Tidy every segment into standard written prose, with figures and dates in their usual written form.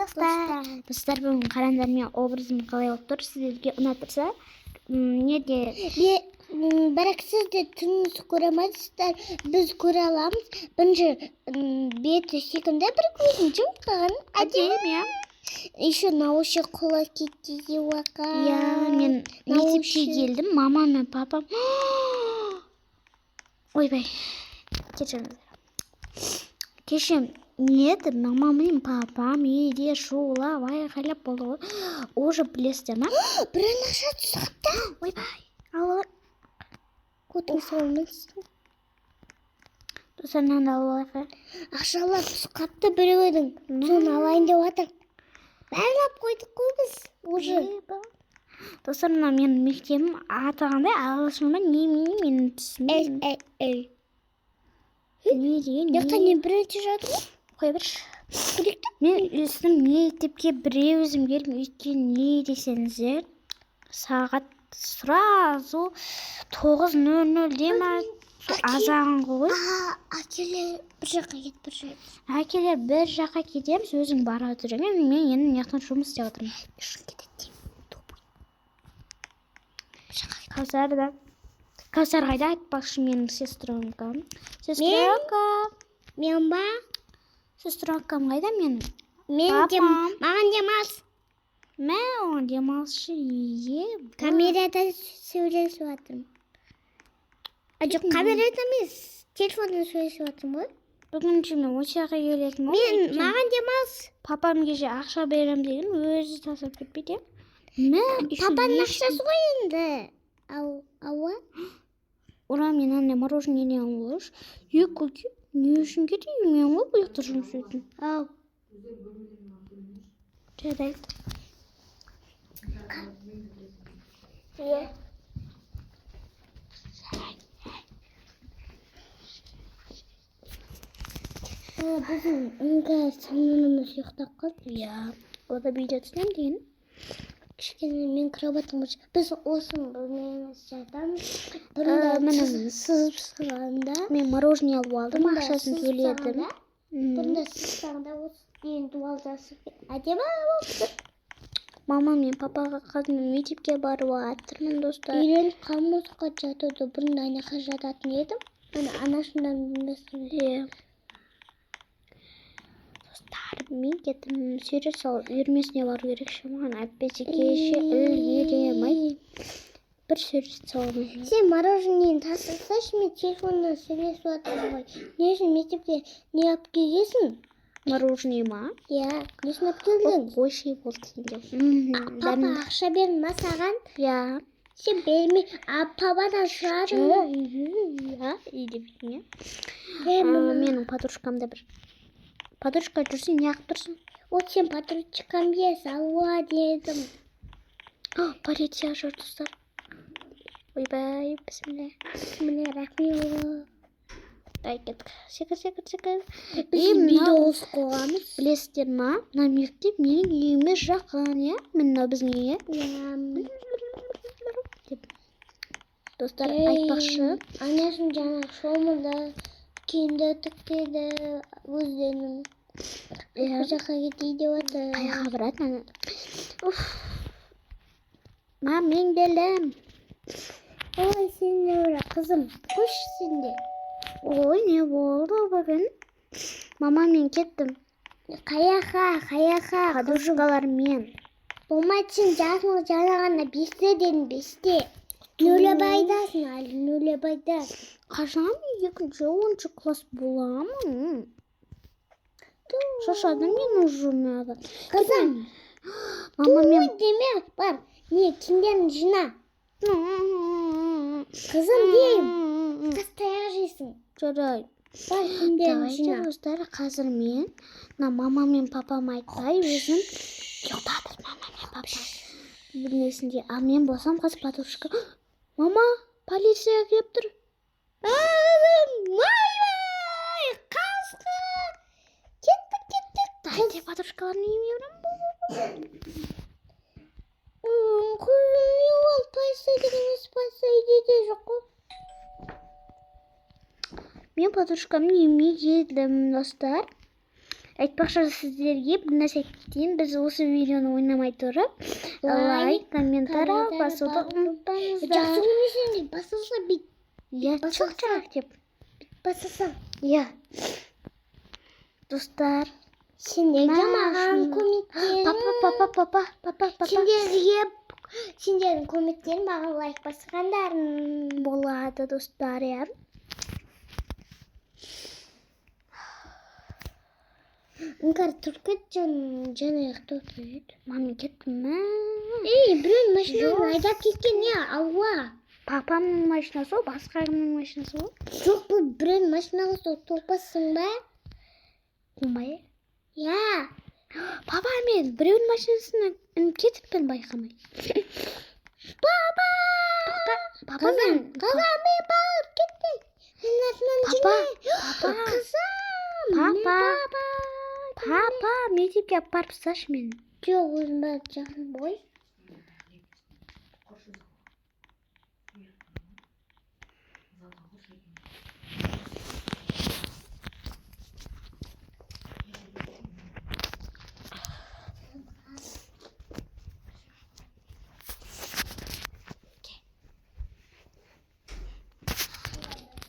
Достар, бүгін қараңдар, мен образым қалай болып тұр, сіздерге ұнап тұрса, бірақ сіздер түріңізді көре алмайсыздар, біз көре аламыз. Бірінші беті секунда бір көзін жұмған әдемі. Еще наушник құлап кетті деп оған. Я, мен мектепке келдім, мама мен папам. Ойбай, кешем нет, мама мен папам үйде шулап айқайлап болды ғой. Уже білесіздер ма? Бір наша түсіқті. Ойбай, алып Көтің солмыз. достарынан алып алайық. Ақшалап түсіқапты біреудің. Соны алайын деп отыр. Бәрлап қойдық қой біз уже. Достар, мына менің мектебім атағандай ағылшынға мен түсінбеймін. Не деген? Яққа не бірінші жатыр? Қой бірші. Мен үстім мектепке біреуізім келіп, өйткені не десеңіздер, сағат сразу 9:00-де ма азан ғой. Әкелер бір жаққа кет, бір жаққа. Әкелер бір жаққа кетеміз, өзің бара жүрген. Мен енді мектептен жұмыс істеп отырмын. Кәусар қайда айтпақшы менің сестренкам. Мен ба? Сестренкам қайда менің? Маған демалыс. Мен оған демалысшы ие. Камерада сөйлесіп жатырмын. Жоқ, камерада емес, телефонда сөйлесіп жатырмын ғой. Бүгінше мен очаға келетін ғой. Маған демалыс. Папам кеше ақша берем деген, өзі тасып кетпейді. Папаның ақшасы ғой енді. Ауа? Ура, мен анне мороженое не алғыш. Екі не үшін кетейін, мен ғой бұяқта жұмыс өтін. Ау. Жадайды. Біздің үнгі сіңіліміз ұйықтап қалды. О да видео түсінен дейін. Кішкене мен кроватым ұшы. Біз осыны білмейміз жатамыз. Бұрында сызып сығанда. Мен мороженое алып алдым, ақшасын төледім. Бұрында сызсағында осы дейін дуалдасы әдемі болыпты. Мама мен папаға қазір мектепке барып жатырмын, достар. Үйреніп қалмасқа жатуды бұрында анаға жататын едім. Анашымдан білмесін. Достар, мен кеттім, сурет салып үйірмесіне бару керек маған әйтпесе кеше үлгеремей. Бір сурет саламын. Сен мороженені тастасайшы, мен телефоннан сөйлесіп жатырмын ғой. Не үшін мектепке не алып келгенсің? Мороженое ма? Иә, не үшін алып келдің? Қойшы болды сенде. Папа ақша берді ма саған? Иә. Сен бермей, пападан сұрадың ба? Иә, үйде бітіне. Менің подружкамда бір. Подружка жүрсің, не қып тұрсың? О, сен подружкам ес, алуа дедім. Полиция жүр, достар. Ойбай, бісміллә. Бісміллә, рахмет. Дай кеттік. Секір. Біз видеос қоғамыз. Білесіздер ма? Мына мектеп менің үйіме жақын, иә? Мына біздің үйге. Достар, айтпақшы. Анашым жаңа шомылды, киімді тіктеді, өздерінің. Бір жаққа кетейді деп отыр. Қайға барады? Мен келдім. Ой, сен не бұра, қызым, қош сенде. Ой, не болды бүгін? Мама, мен кеттім. Қаяқа. Подружкалармен. Болмайды, сен жасың жаңа ғана 5-те дедім, 5-те. Нөлебайдасың, әлі нөлебайда. Қашан 2-10 класс боламын? Шашады мен уже надо. Қызым, туй деме, бар. Не, киімдерін жина. Қызым дейм, қастаяқ жейсің. Жарай. Бар, киімдерін жина. Достар, қазір мен мама мен папам айтпай өзім ұйықтатыр мама мен папа. Білмесінде, ал мен болсам қазір подружка. Мама, полиция келіп тұр. Май, қасқы. Кеттік. Дайте подружкаларын үйіме барам. Не ол, полиция дегеніз полиция үйде жоқ қой. Мен подружкамның үйіме келдім, достар. айтпақшы сіздерге бір нәрсе айтып кетейін. Біз осы видеоны ойнамай тұрып, лайк, комментарий басуды ұмытпаңыздар. Жақсы көрмесеңдер басылса бит. Иә, чық деп. Басылса. Иә. Достар. Сендерге маған көмектер. Папа. Сендердің көмектерін маған лайк басқандарын Болады, достар, иә. Іңкәр түркет жаны яқты отырайды. Мама кеттім ме? Ей, біреуін машинасын айдап кеткен не, ауа. Папамның машинасы ол, басқа кімнің машинасы ол? Жоқ, бұл біреуін машинасы толпассың ба? Қумай. Я. Папа, мен біреудің машинасына кетіппін байқамай. Папа! Папа, мен бағып кетті. Мен атынан жүрме. Папа. Папа, мектепке апарып тасташы мені. Жоқ, өзім барып жақын бой.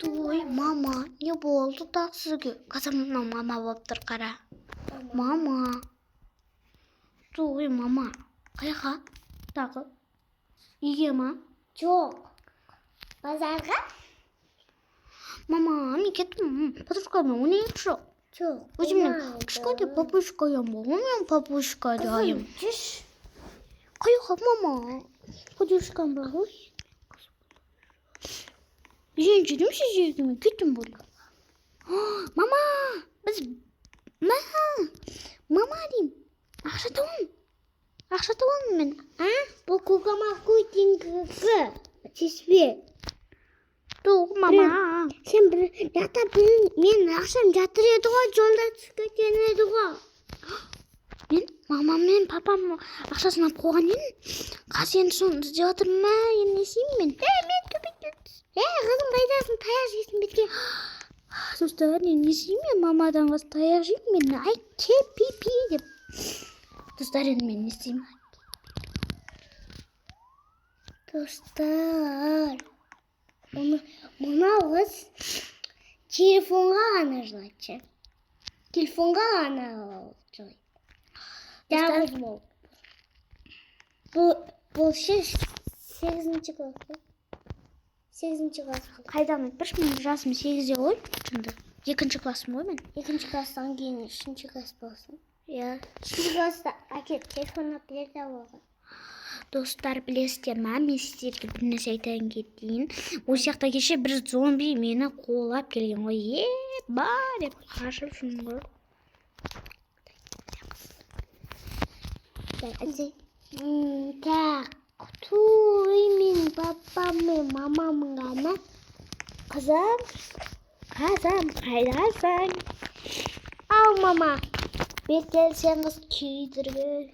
Ой, мама, не болды да сізге? Қазір мама болып тұр, қара. Мама. Ой, мама. Қайға? Тағы? Үйге ма? Жоқ. Базарға? Мама, мен кеттім. Подружкамен ойнайық жоқ. Жоқ. Өзімнің кішкентай папушкаям бар. Мен папушка дайым. Жүш. Қайға, мама? Подружкам бар ғой. Жен жүрмші жердеме кеттім болды. Мама, біз... Мама дейм. Ақша табамын мен. Бұл көкама көйтіңгі. Теспе. Туқ, мама. Сен бір жата білін, мен ақшам жатыр еді ғой, жолда түскетен еді ғой. Мен мамам мен папам ақшасын алып қойған едім. Қазір енді соны іздеп жатырмын ма? Енді не істеймін мен? Мен төбеттен. Қызым қайдасың, таяқ жейсің бетке. Достар, не істеймін мен? Мамадан қыз таяқ жеймін мен. Ай, пи деп. Достар, енді мен не істеймін? Достар, мына қыз телефонға ғана жылайды. Телефонға ғана жылайды. Жалғыз бол. Бұл 8-ші класс. 8-ші класс. Қайдан айтпашы, мен жасым 8-де ғой. Шынды. 2-ші классым ғой мен. 2-ші класстан кейін 3-ші класс болсын. Иә. 3-ші класста әке телефон алып берді болған. Достар, білесіздер ма, мен сіздерге бір нәрсе айтайын кетейін. Осы жақта кеше бір зомби мені қуалап келген ғой. Ба деп қашып жүрмін ғой. Так, туй мен папам мен мамам ғана. Қызым, қайдасың? Ау, мама. Бетелсен қыз күйдірген.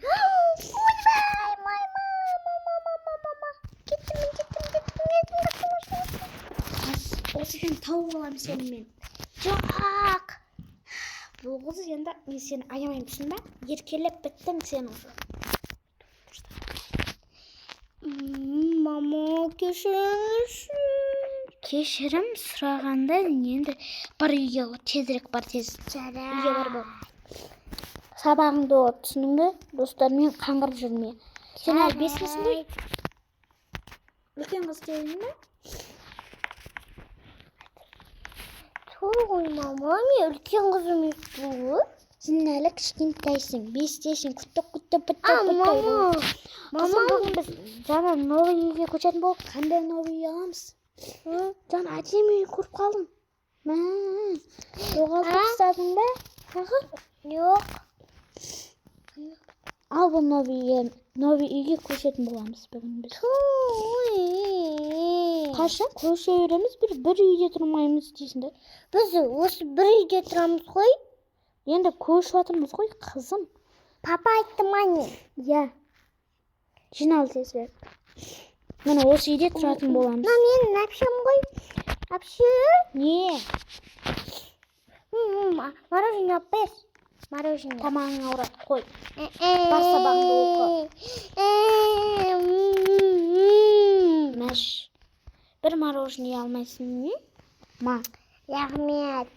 Ойбай, мама. Кеттім. Осыдан тауып алам сені мен. Жоқ. Бұл қыз енді мен сені аямайым, түсін ба? Еркелеп біттің сен осы. Мама, кешіріңізші. Кешірім сұрағанда енді бар үйге тезірек бар тез. Үйге бар бол. Сабағыңды от, түсінің бе? Достармен қаңғырып жүрме. Сен әлі 5-сіңде? Үлкен қыз дедің бе? Той, мама, мен үлкен қызым естуі. Сен әлі кішкентайсың, 5-тесің, күтті. Мама. Қызым, бүгін біз жаңа новый үйге көшетін болып, қандай новый үй аламыз? Жаңа әдемі үй көріп қалдым. Жоғалтып тастадың ба? Жоқ. Ал бұл новый үйге көшетін боламыз бүгін біз. Қашан көше береміз, бір үйде тұрмаймыз дейсің де. Біз осы бір үйде тұрамыз ғой. Енді көшіп жатырмыз ғой, қызым. Папа айтты ма не? Иә. Жинал тезірек. Міне осы үйде тұратын боламыз. Мен әпшем ғой. Әпше? Не? Мороженое бер. Мороженое. Тамағыңа ұрат, қой. Бар сабағыңды оқы. Мәш. Бір мороженое алмайсың, не? Ма. Рахмет.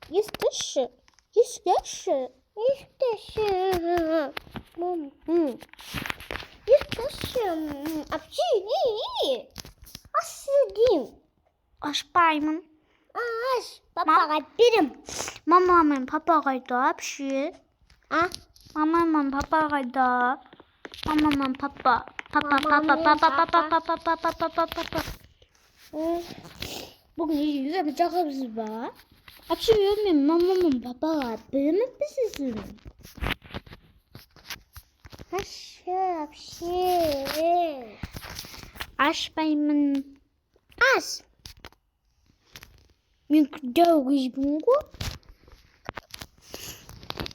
Естіші. Естіші. Естіші. Естіші. Апчи, не. Асыдым. Ашпаймын. Аш, папаға берем. Мама мен папа қайда, әпші? Мама мен папа қайда? Мама мен папа. Папа. Бүгін үйге бір жақыбыз ба? Әпші мен мама мен папаға біліміп бісізін. Апши. Ашпаймын. Аш. Мен күдәу қызбын ғой.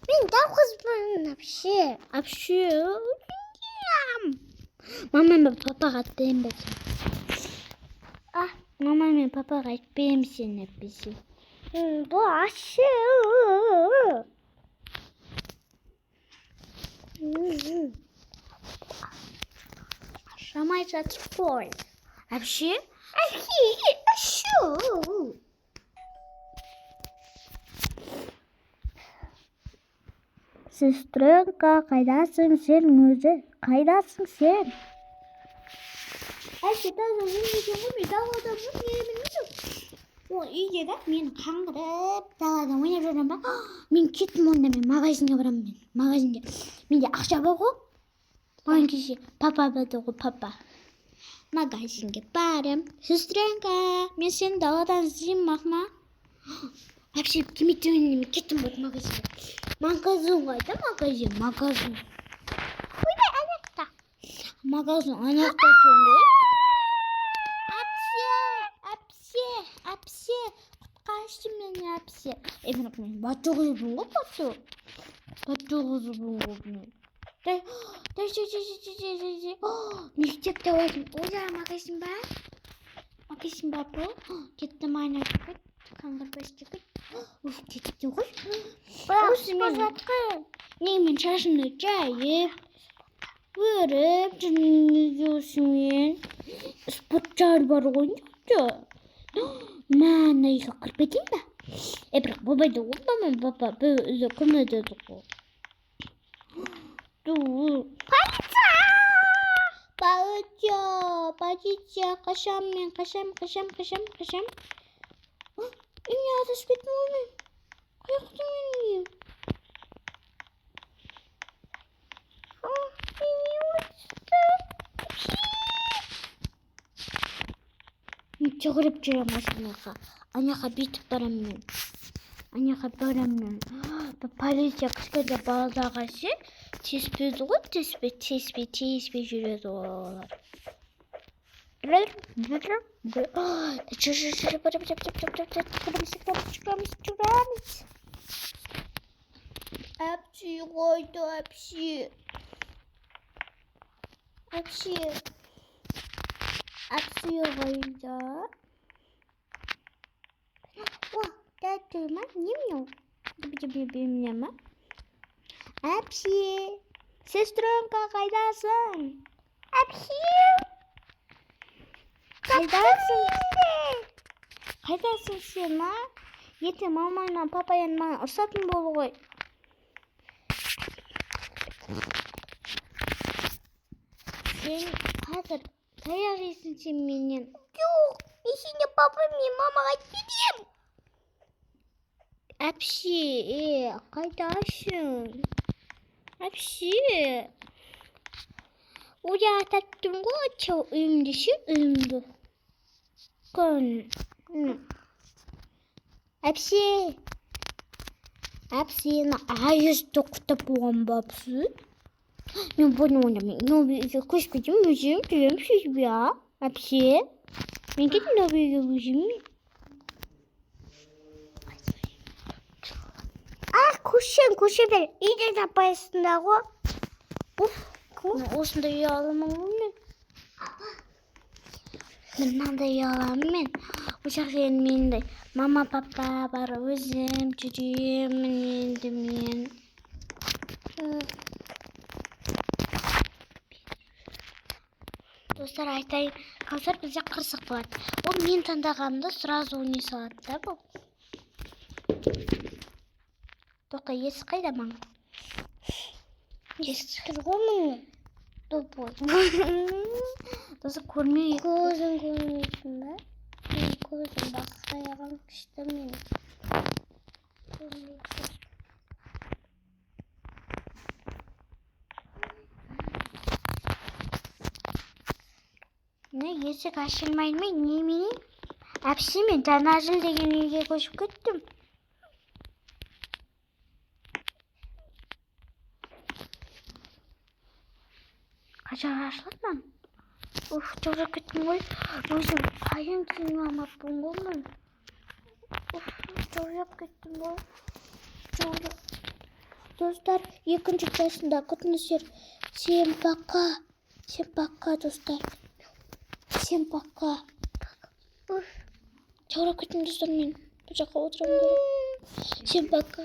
Мен дау қызбын, апши. Әпші. Мама мен папаға айтпайын ба сен? Мама мен папаға айтпайым сен әппесі. Бұл ашы. Ашамай жатыр қой. Әпші? Ашу. Сестренка, қайдасың сен өзі? Қайдасың сен? Әпші, таза өңдеген ғой, мен далада білмеймін. Ол үйде да мен қаңғырып, далада ойнап жүрмін ба? Мен кеттім онда, мен магазинге барамын мен. Магазинге. Менде ақша бар ғой. Маған кеше папа білді ғой, папа. Магазинге барам. Сестренка, мен сені даладан іздеймін, мақма. Әпші, кеметтен мен кеттім ғой магазинге. Магазин қайда магазин? Ойбай, анақта. Магазин анақта екен ғой. Әпсе, құтқаршы мені әпсе. Мен бачу қызбын ғой, бачу қызбын ғой мен. Мектепте ойдым. Ойда магазин бар? Магазин бар бұл? Кеттім айна жүгіт. Қаңғырбас жүгіт. Кетті ғой. Осы мен шашымды жайып, өріп, жүрмін осымен. Спортшар бар ғой, Мән айға қырып етейін ба? Бірақ бабайды ғой, папа өзі көмеді ғой. Полиция, қашам мен, қашам. Үйіне адасып кеттім ғой мен. Қаяқтың мен үйім? Мен жүгіріп жүрем машинаға. Аняға бетіп барам мен. Полиция кішкенде балаларға ше, теспейді ғой, теспей жүреді олар. Жүреміз. Әпші қойды, әпші. Әпші қойды. Тәтіма, немнің? Білмеймін. Әпші, сестренка қайдасың? Әпші. Қайдасың сен, ма? Ертең мамаймен папайын маған ұрсатын болды ғой. Сен қазір таяқ жейсің сен менен. Жоқ, есінде папа мен мамаға кетем. Әпші, қайдасың? Әпші. Оятаттым ғой, үйімді ше, үйімді. Күн. Әпші, айызды құтып болған бапсы. Мен бұны ойнамын. Нөбейге көшпедім, өзім сөзбе, әпші. Мен кетім нөбейге өзім. Көше бер, үйден апайсында ғой. Осында үй аламын ғой мен. Мен мынандай үй аламын мен. Ошақ менде мама, папа бар, өзім жүремін енді мен. Достар, айтайын, қазір бізде қырсық болады. Ол мен таңдағанымда сразу ойнай салады да бұл. Тоқта, есі қайда мама? Есі тұр ғой міне. Топой. Достар, көрмей. Көзін көрмейсің ба? Көзін бақтай ағам күшті мен. Не, есік ашылмай ма? Немене? Әпше, мен жаңа жыл деген үйге көшіп кеттім. Қашан ашылады ма? Уф, жаурап кеттім ғой. Өзім қайын киім алмаппын ғой мен. Уф, жаурап кеттім ғой. Достар, екінші классында күтіңіздер. Всем пока. Всем пока, достар. Всем пока. Уф, жаурап кеттім достар, мен бұл жаққа отырамын керек. Всем пока.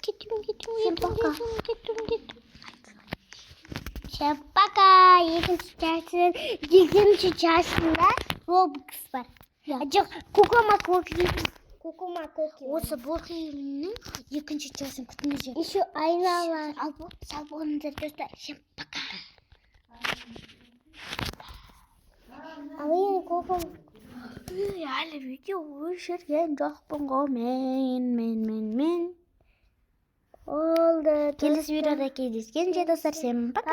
Кеттім. Всем пока. Екінші жасында Roblox бар. Жоқ, Кукума-коки. Осы Борхимнің екінші жасын күтіңіздер. Еще айналар. Сау болыңыздар достар. Всем пока. Ал енді Кукума. Әлі видео өшірген жоқпын ғой мен. Олды. Келесі видеода кездескенше достар, всем пока.